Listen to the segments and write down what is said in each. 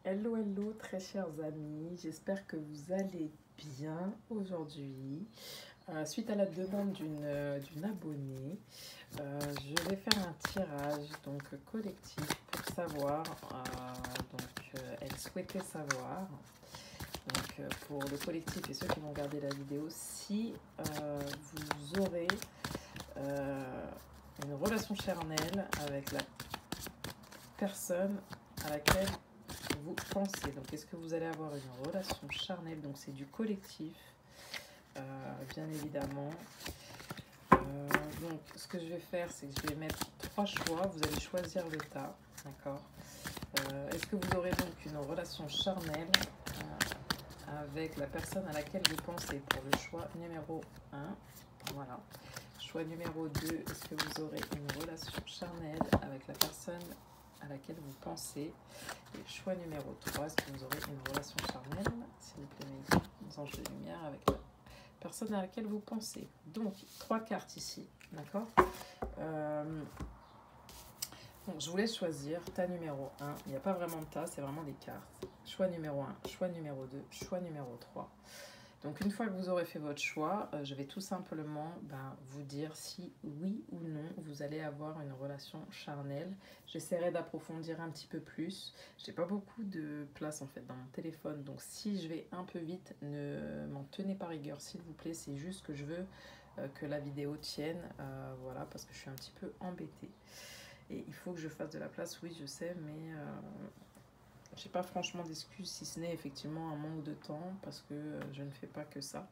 Hello, hello, très chers amis, j'espère que vous allez bien aujourd'hui. Suite à la demande d'une abonnée, je vais faire un tirage donc collectif pour savoir, elle souhaitait savoir, pour le collectif et ceux qui vont regarder la vidéo, si vous aurez une relation charnelle avec la personne à laquelle vous pensez. Donc, est-ce que vous allez avoir une relation charnelle? Donc, c'est du collectif, bien évidemment. Donc, ce que je vais faire, c'est que je vais mettre 3 choix. Vous allez choisir le tas, d'accord? Est-ce que vous aurez donc une relation charnelle avec la personne à laquelle vous pensez pour le choix numéro 1? Voilà. Choix numéro 2, est-ce que vous aurez une relation charnelle avec la personne à laquelle vous pensez? Et choix numéro 3, est-ce que vous aurez une relation charnelle, s'il vous plaît, mes anges de lumière, avec la personne à laquelle vous pensez? Donc, 3 cartes ici, d'accord? Donc, je vous laisse choisir tas numéro 1. Il n'y a pas vraiment de tas, c'est vraiment des cartes. Choix numéro 1, choix numéro 2, choix numéro 3. Donc une fois que vous aurez fait votre choix, je vais tout simplement vous dire si oui ou non vous allez avoir une relation charnelle. J'essaierai d'approfondir un petit peu plus. J'ai pas beaucoup de place en fait dans mon téléphone, donc si je vais un peu vite, ne m'en tenez pas rigueur s'il vous plaît. C'est juste que je veux que la vidéo tienne, voilà, parce que je suis un petit peu embêtée. Et il faut que je fasse de la place, oui je sais, mais j'ai pas franchement d'excuses si ce n'est effectivement un manque de temps parce que je ne fais pas que ça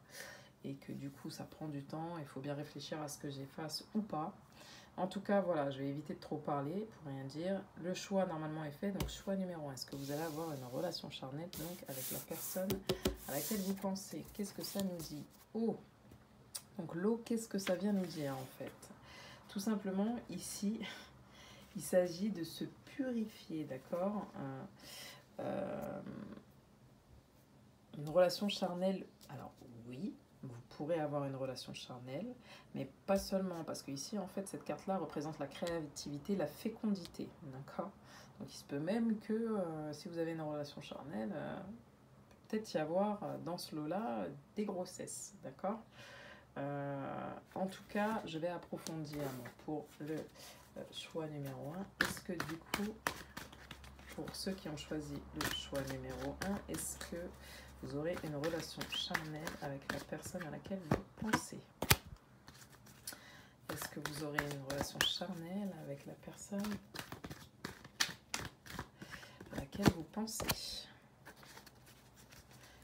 et que du coup ça prend du temps. Il faut bien réfléchir à ce que j'efface ou pas. En tout cas, voilà, je vais éviter de trop parler pour rien dire. Le choix normalement est fait, donc choix numéro 1. Est-ce que vous allez avoir une relation charnelle donc avec la personne à laquelle vous pensez? Qu'est-ce que ça nous dit? Oh, donc l'eau, qu'est-ce que ça vient nous dire en fait? Tout simplement, ici, il s'agit de se purifier, d'accord? Une relation charnelle, alors oui, vous pourrez avoir une relation charnelle, mais pas seulement, parce que ici, en fait, cette carte-là représente la créativité, la fécondité, d'accord? Donc il se peut même que si vous avez une relation charnelle, peut-être y avoir dans ce lot-là des grossesses, d'accord? En tout cas, je vais approfondir pour le choix numéro 1. Est-ce que du coup, pour ceux qui ont choisi le choix numéro 1, est-ce que vous aurez une relation charnelle avec la personne à laquelle vous pensez? Est-ce que vous aurez une relation charnelle avec la personne à laquelle vous pensez?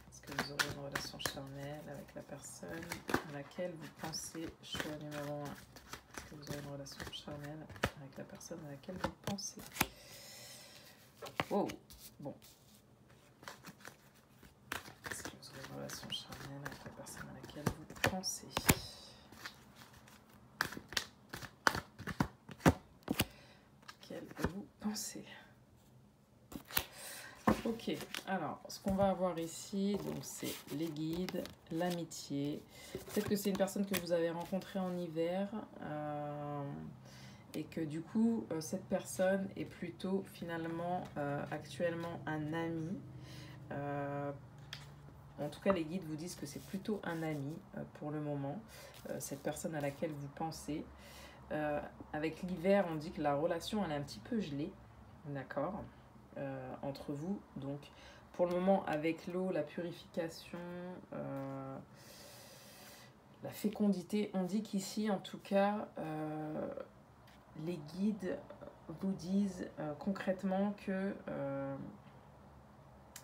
Est-ce que vous aurez une relation charnelle avec la personne à laquelle vous pensez? Choix numéro 1. Est-ce que vous aurez une relation charnelle avec la personne à laquelle vous pensez? Wow, bon. Est-ce que vous aurez une relation charnelle avec la personne à laquelle vous pensez? Vous pensez. Ok, alors ce qu'on va avoir ici, donc c'est les guides, l'amitié. Peut-être que c'est une personne que vous avez rencontrée en hiver et que du coup cette personne est plutôt finalement actuellement un ami. En tout cas, les guides vous disent que c'est plutôt un ami pour le moment, cette personne à laquelle vous pensez. Avec l'hiver, on dit que la relation elle est un petit peu gelée, d'accord, entre vous. Donc, pour le moment, avec l'eau, la purification, la fécondité, on dit qu'ici, en tout cas, les guides vous disent concrètement que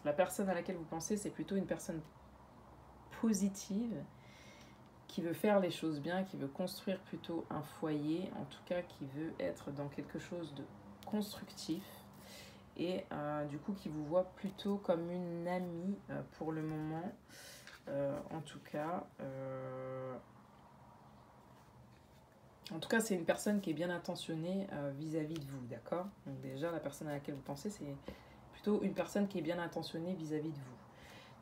la personne à laquelle vous pensez, c'est plutôt une personne positive qui veut faire les choses bien, qui veut construire plutôt un foyer, en tout cas qui veut être dans quelque chose de constructif et du coup qui vous voit plutôt comme une amie pour le moment. En tout cas, c'est une personne qui est bien intentionnée vis-à-vis de vous, d'accord? Donc déjà, la personne à laquelle vous pensez, c'est plutôt une personne qui est bien intentionnée vis-à-vis de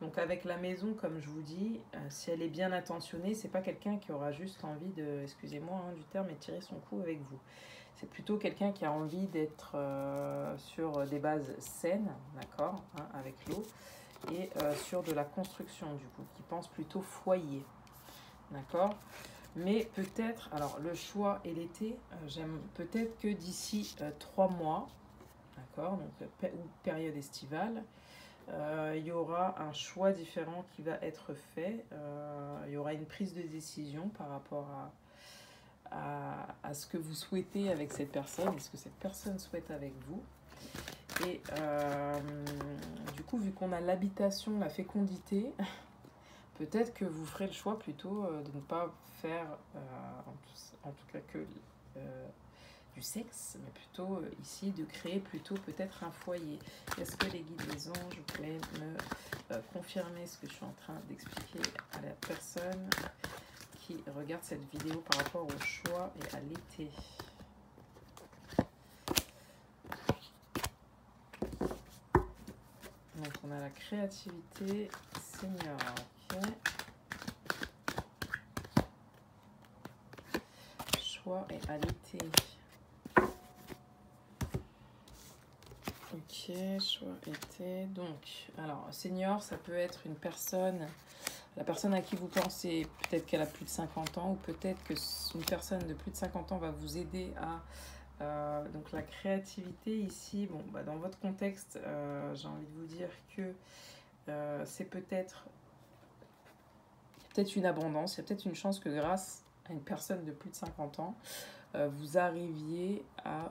vous. Donc avec la maison, comme je vous dis, si elle est bien intentionnée, c'est pas quelqu'un qui aura juste envie de, excusez-moi hein, du terme, mais tirer son coup avec vous. C'est plutôt quelqu'un qui a envie d'être sur des bases saines, d'accord, hein, avec l'eau, et sur de la construction du coup, qui pense plutôt foyer, d'accord. Mais peut-être, alors le choix et l'été, j'aime peut-être que d'ici 3 mois, d'accord, donc ou période estivale, il y aura un choix différent qui va être fait. Il y aura une prise de décision par rapport à ce que vous souhaitez avec cette personne et ce que cette personne souhaite avec vous. Et du coup, vu qu'on a l'habitation, la fécondité, peut-être que vous ferez le choix plutôt de ne pas faire, en tout cas que du sexe, mais plutôt ici de créer plutôt peut-être un foyer. Est-ce que les guides des anges, vous pouvez me confirmer ce que je suis en train d'expliquer à la personne qui regarde cette vidéo par rapport au choix et à l'été? Donc on a la créativité, Seigneur, ok. Choix et à l'été. Ok, choix été. Donc, alors, senior, ça peut être une personne, la personne à qui vous pensez, peut-être qu'elle a plus de 50 ans, ou peut-être que une personne de plus de 50 ans va vous aider à... donc, la créativité ici, bon, bah, dans votre contexte, j'ai envie de vous dire que c'est peut-être une abondance, il y a peut-être une chance que grâce à une personne de plus de 50 ans, vous arriviez à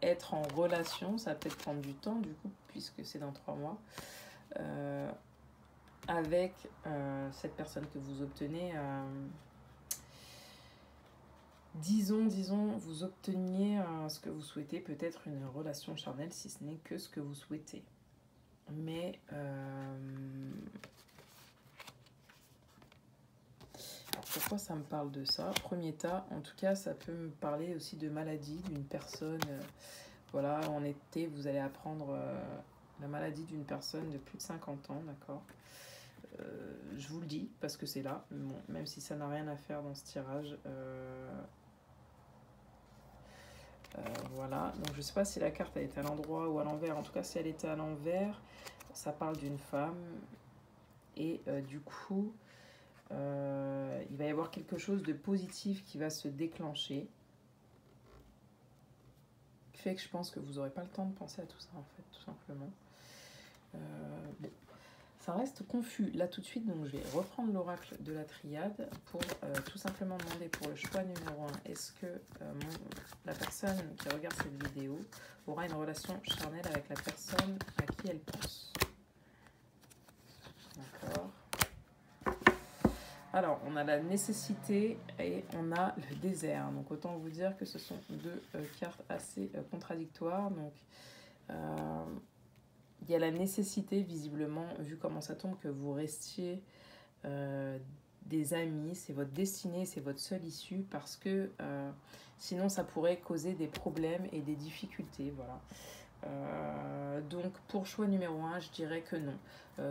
être en relation, ça va peut-être prendre du temps du coup, puisque c'est dans 3 mois, avec cette personne que vous obtenez. Disons, vous obteniez ce que vous souhaitez, peut-être une relation charnelle, si ce n'est que ce que vous souhaitez. Mais pourquoi ça me parle de ça? Premier tas, en tout cas, ça peut me parler aussi de maladie d'une personne. Voilà, en été, vous allez apprendre la maladie d'une personne de plus de 50 ans, d'accord. Je vous le dis, parce que c'est là, bon, même si ça n'a rien à faire dans ce tirage. Voilà, donc je ne sais pas si la carte elle était à l'endroit ou à l'envers. En tout cas, si elle était à l'envers, ça parle d'une femme. Et du coup, il va y avoir quelque chose de positif qui va se déclencher. Fait que je pense que vous n'aurez pas le temps de penser à tout ça, en fait, tout simplement. Bon. Ça reste confus là tout de suite, donc je vais reprendre l'oracle de la triade pour tout simplement demander pour le choix numéro 1, est-ce que la personne qui regarde cette vidéo aura une relation charnelle avec la personne à qui elle pense. D'accord. Alors, on a la nécessité et on a le désert. Donc, autant vous dire que ce sont deux cartes assez contradictoires. Donc, il y a la nécessité, visiblement, vu comment ça tombe, que vous restiez des amis. C'est votre destinée, c'est votre seule issue, parce que sinon, ça pourrait causer des problèmes et des difficultés. Voilà. Donc pour choix numéro 1, je dirais que non.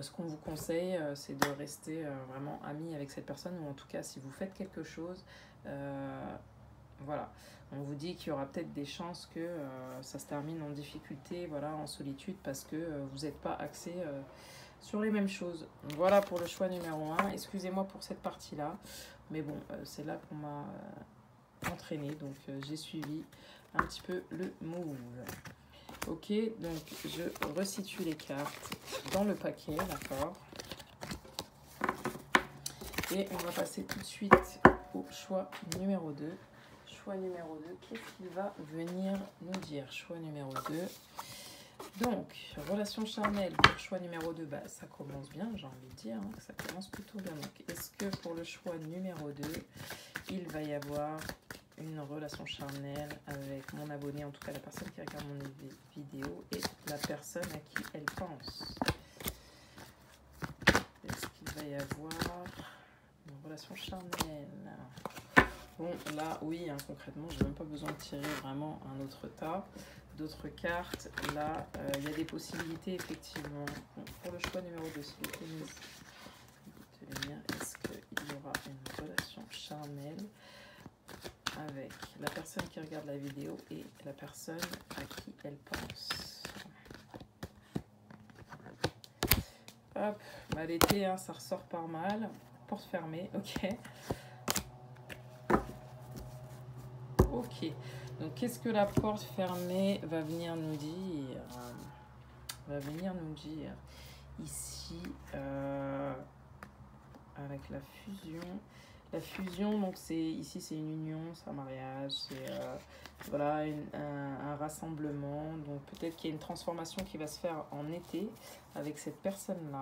Ce qu'on vous conseille, c'est de rester vraiment amis avec cette personne, ou en tout cas si vous faites quelque chose, voilà, on vous dit qu'il y aura peut-être des chances que ça se termine en difficulté, voilà, en solitude, parce que vous n'êtes pas axé sur les mêmes choses. Voilà pour le choix numéro 1. Excusez-moi pour cette partie-là, mais bon, c'est là qu'on m'a entraîné, donc j'ai suivi un petit peu le move. Ok, donc je resitue les cartes dans le paquet, d'accord. Et on va passer tout de suite au choix numéro 2. Choix numéro 2, qu'est-ce qu'il va venir nous dire? Choix numéro 2. Donc, relation charnelle pour choix numéro 2, bah, ça commence bien, j'ai envie de dire, hein, que ça commence plutôt bien. Donc, est-ce que pour le choix numéro 2, il va y avoir une relation charnelle avec mon abonné, en tout cas la personne qui regarde mon vidéo, et la personne à qui elle pense? Est-ce qu'il va y avoir une relation charnelle? Bon, là, oui, hein, concrètement, je n'ai même pas besoin de tirer vraiment un autre tas. d'autres cartes. Là, il y a des possibilités, effectivement. Bon, pour le choix numéro 2, s'il vous plaît, est-ce qu'il y aura une relation charnelle avec la personne qui regarde la vidéo et la personne à qui elle pense? Hop, bah, l'été, hein, ça ressort pas mal. Porte fermée, ok. Ok, donc qu'est-ce que la porte fermée va venir nous dire? Va venir nous dire ici, avec la fusion. La fusion, donc ici c'est une union, c'est un mariage, c'est voilà, un rassemblement. Donc peut-être qu'il y a une transformation qui va se faire en été avec cette personne-là.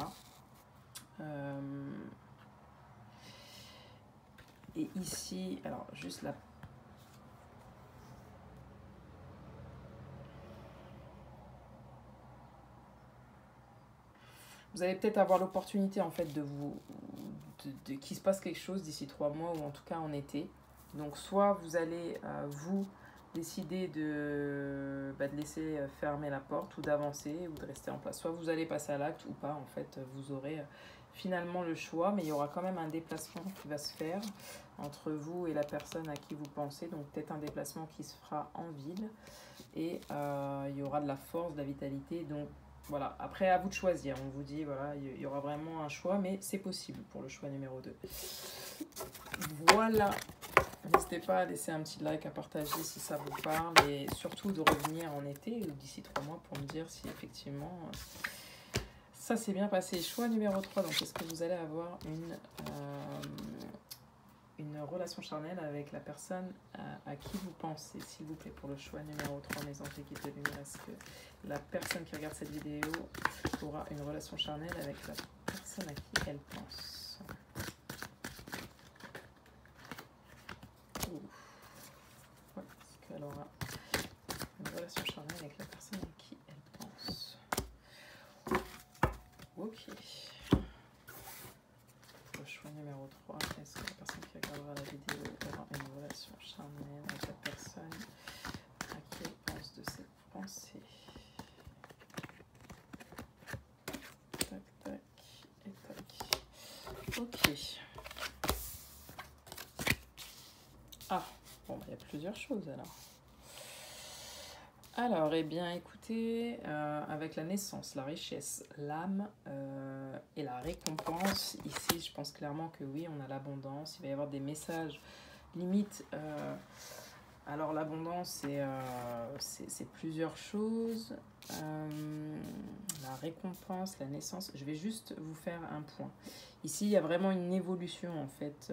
Et ici, alors juste la... Vous allez peut-être avoir l'opportunité en fait qu'il se passe quelque chose d'ici 3 mois ou en tout cas en été. Donc soit vous allez vous décider de laisser fermer la porte ou d'avancer ou de rester en place. Soit vous allez passer à l'acte ou pas. En fait, vous aurez finalement le choix, mais il y aura quand même un déplacement qui va se faire entre vous et la personne à qui vous pensez. Donc peut-être un déplacement qui se fera en ville et il y aura de la force, de la vitalité. Donc voilà, après à vous de choisir. On vous dit, voilà, il y aura vraiment un choix, mais c'est possible pour le choix numéro 2. Voilà. N'hésitez pas à laisser un petit like, à partager si ça vous parle et surtout de revenir en été ou d'ici 3 mois pour me dire si effectivement ça s'est bien passé. Choix numéro 3, donc est-ce que vous allez avoir une relation charnelle avec la personne à qui vous pensez, s'il vous plaît, pour le choix numéro 3, mes anges et guides de lumière. Est-ce que la personne qui regarde cette vidéo aura une relation charnelle avec la personne à qui elle pense? Ouais, est-ce qu'elle aura une relation charnelle avec la personne à qui elle pense? Ok. Choix numéro 3, est-ce que la personne qui regardera la vidéo aura une relation charnelle avec la personne à qui elle pense de ses pensées? Tac, tac et tac. Ok. Ah, bon, il y a plusieurs choses alors. Alors, eh bien, écoutez, avec la naissance, la richesse, l'âme et la récompense, ici, je pense clairement que oui, on a l'abondance. Il va y avoir des messages limite. Alors, l'abondance, c'est plusieurs choses. La récompense, la naissance. Je vais juste vous faire un point. Ici, il y a vraiment une évolution, en fait,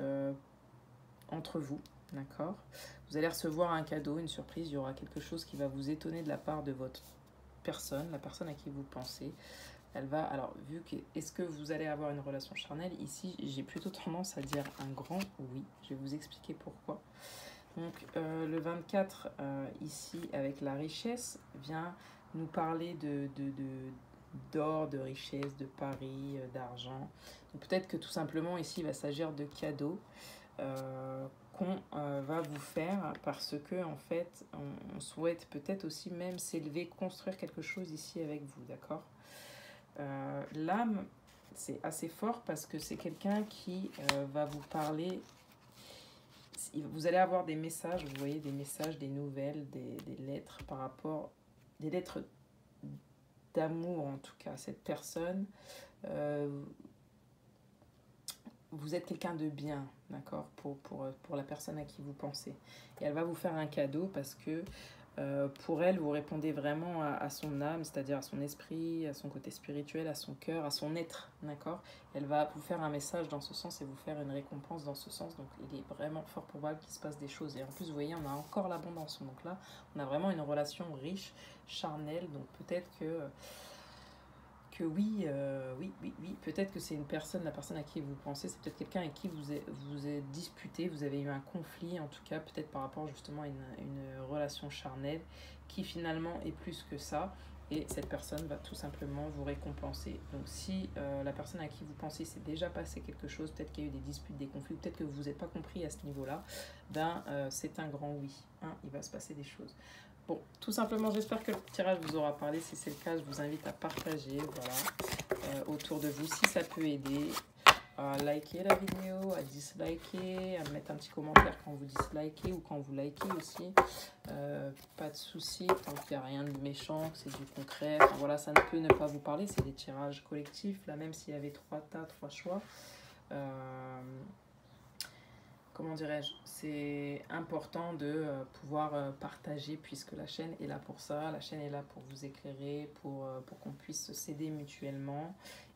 entre vous. D'accord? Vous allez recevoir un cadeau, une surprise, il y aura quelque chose qui va vous étonner de la part de votre personne, la personne à qui vous pensez. Elle va, alors, vu que, est-ce que vous allez avoir une relation charnelle? Ici, j'ai plutôt tendance à dire un grand oui. Je vais vous expliquer pourquoi. Donc, le 24, ici, avec la richesse, vient nous parler d'or, de richesse, de paris, d'argent. Donc, peut-être que tout simplement, ici, il va s'agir de cadeaux. Qu'on va vous faire parce que en fait on souhaite peut-être aussi même s'élever, construire quelque chose ici avec vous, d'accord? L'âme, c'est assez fort parce que c'est quelqu'un qui va vous parler. Vous allez avoir des messages, vous voyez, des messages, des nouvelles, des lettres par rapport, des lettres d'amour en tout cas. Cette personne, vous êtes quelqu'un de bien, d'accord, pour la personne à qui vous pensez. Et elle va vous faire un cadeau parce que pour elle, vous répondez vraiment à son âme, c'est-à-dire à son esprit, à son côté spirituel, à son cœur, à son être, d'accord? Elle va vous faire un message dans ce sens et vous faire une récompense dans ce sens. Donc, il est vraiment fort probable qu'il se passe des choses. Et en plus, vous voyez, on a encore l'abondance. Donc là, on a vraiment une relation riche, charnelle. Donc, peut-être que oui, peut-être que c'est une personne, la personne à qui vous pensez, c'est peut-être quelqu'un avec qui vous êtes disputé, vous avez eu un conflit, en tout cas, peut-être par rapport justement à une relation charnelle qui finalement est plus que ça. Et cette personne va tout simplement vous récompenser. Donc si la personne à qui vous pensez s'est déjà passé quelque chose, peut-être qu'il y a eu des disputes, des conflits, peut-être que vous n'êtes pas compris à ce niveau-là, c'est un grand oui. Hein, il va se passer des choses. Bon, tout simplement, j'espère que le tirage vous aura parlé. Si c'est le cas, je vous invite à partager, voilà, autour de vous, si ça peut aider. À liker la vidéo, à disliker, à mettre un petit commentaire quand vous dislikez ou quand vous likez aussi. Pas de souci, tant qu'il n'y a rien de méchant, que c'est du concret. Enfin, voilà, ça ne peut ne pas vous parler, c'est des tirages collectifs. Là, même s'il y avait 3 tas, 3 choix, comment dirais-je, c'est important de pouvoir partager puisque la chaîne est là pour ça. La chaîne est là pour vous éclairer, pour qu'on puisse s'aider mutuellement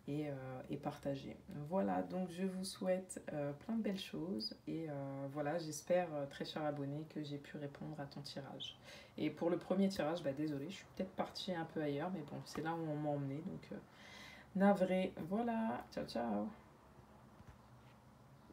et partager. Voilà, donc je vous souhaite plein de belles choses et voilà, j'espère, très cher abonné, que j'ai pu répondre à ton tirage. Et pour le premier tirage, bah, désolée, je suis peut-être partie un peu ailleurs, mais bon, c'est là où on m'a emmené, donc navré. Voilà, ciao ciao.